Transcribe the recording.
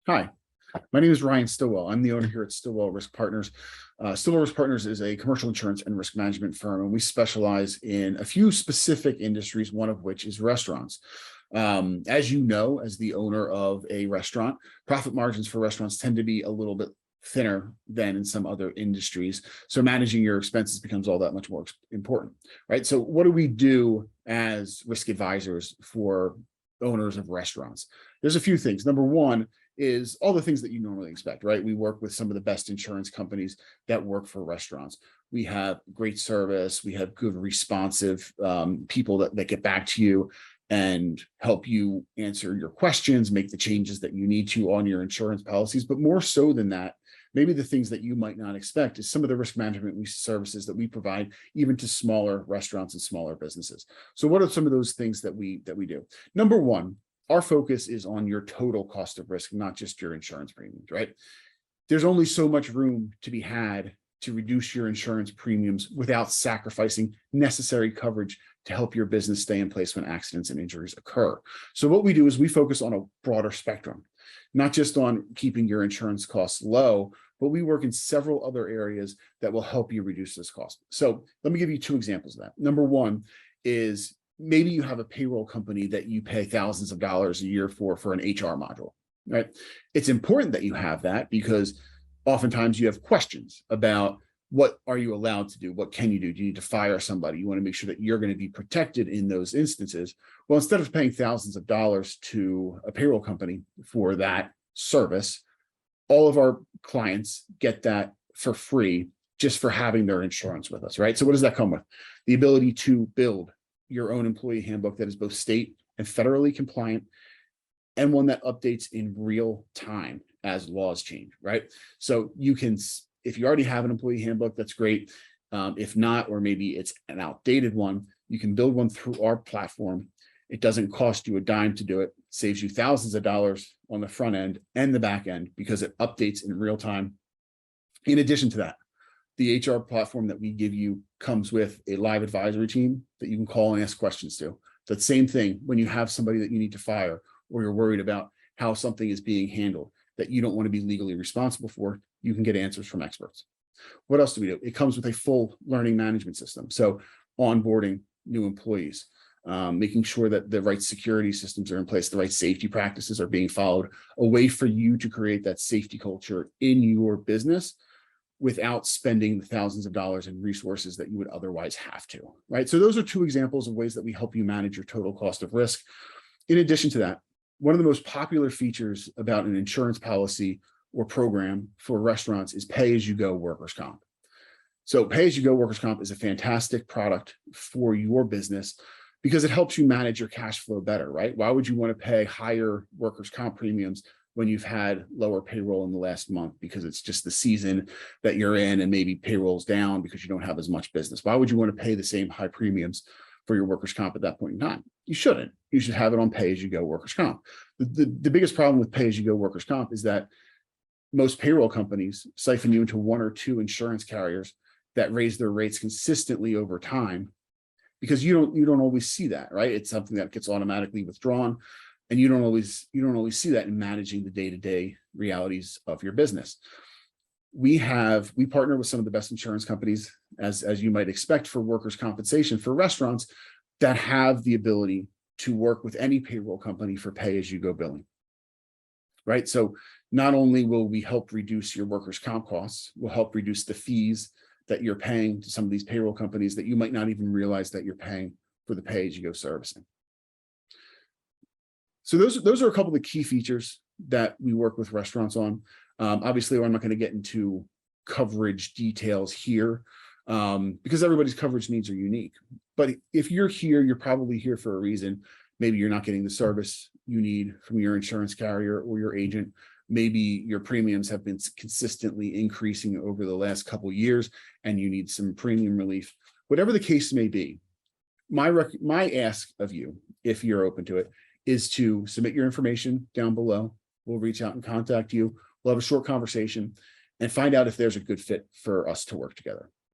Hi, my name is Ryan Stillwell. I'm the owner here at Stillwell Risk Partners. Stillwell Risk Partners is a commercial insurance and risk management firm, and we specialize in a few specific industries, one of which is restaurants. As you know, as the owner of a restaurant, profit margins for restaurants tend to be a little bit thinner than in some other industries. So managing your expenses becomes all that much more important, right? So what do we do as risk advisors for owners of restaurants? There's a few things. Number one is all the things that you normally expect, right? We work with some of the best insurance companies that work for restaurants. We have great service. We have good responsive people that get back to you and help you answer your questions, make the changes that you need to on your insurance policies. But more so than that, maybe the things that you might not expect is some of the risk management services that we provide even to smaller restaurants and smaller businesses. So what are some of those things that we do? Number one, our focus is on your total cost of risk, not just your insurance premiums, right? There's only so much room to be had to reduce your insurance premiums without sacrificing necessary coverage to help your business stay in place when accidents and injuries occur. So what we do is we focus on a broader spectrum, not just on keeping your insurance costs low, but we work in several other areas that will help you reduce this cost. So let me give you two examples of that. Number one is maybe you have a payroll company that you pay thousands of dollars a year for an HR module, right? It's important that you have that because oftentimes you have questions about what are you allowed to do? What can you do? Do you need to fire somebody? You want to make sure that you're going to be protected in those instances. Well, instead of paying thousands of dollars to a payroll company for that service, all of our clients get that for free just for having their insurance with us, right? So what does that come with? The ability to build your own employee handbook that is both state and federally compliant, and one that updates in real time as laws change, right? So you can, if you already have an employee handbook, that's great. If not, or maybe it's an outdated one, you can build one through our platform. It doesn't cost you a dime to do it. It saves you thousands of dollars on the front end and the back end because it updates in real time. In addition to that, the HR platform that we give you comes with a live advisory team that you can call and ask questions to. That same thing when you have somebody that you need to fire or you're worried about how something is being handled that you don't want to be legally responsible for, you can get answers from experts. What else do we do? It comes with a full learning management system. So onboarding new employees, making sure that the right security systems are in place, the right safety practices are being followed, a way for you to create that safety culture in your business without spending the thousands of dollars in resources that you would otherwise have to, right? So those are two examples of ways that we help you manage your total cost of risk. In addition to that, one of the most popular features about an insurance policy or program for restaurants is pay-as-you-go workers' comp. So pay-as-you-go workers' comp is a fantastic product for your business because it helps you manage your cash flow better, right? Why would you want to pay higher workers' comp premiums when you've had lower payroll in the last month because it's just the season that you're in and maybe payroll's down because you don't have as much business? Why would you want to pay the same high premiums for your workers' comp at that point in time? You shouldn't. You should have it on pay-as-you-go workers' comp. The biggest problem with pay-as-you-go workers' comp is that most payroll companies siphon you into one or two insurance carriers that raise their rates consistently over time because you don't always see that, right? It's something that gets automatically withdrawn. And you don't always see that in managing the day-to-day realities of your business. We partner with some of the best insurance companies, as you might expect, for workers' compensation for restaurants that have the ability to work with any payroll company for pay-as-you-go billing, right? So not only will we help reduce your workers' comp costs, we'll help reduce the fees that you're paying to some of these payroll companies that you might not even realize that you're paying for the pay-as-you-go servicing. So those are a couple of the key features that we work with restaurants on. Obviously, I'm not going to get into coverage details here because everybody's coverage needs are unique. But if you're here, you're probably here for a reason. Maybe you're not getting the service you need from your insurance carrier or your agent. Maybe your premiums have been consistently increasing over the last couple of years and you need some premium relief. Whatever the case may be, my ask of you, if you're open to it, is to submit your information down below. We'll reach out and contact you. We'll have a short conversation and find out if there's a good fit for us to work together.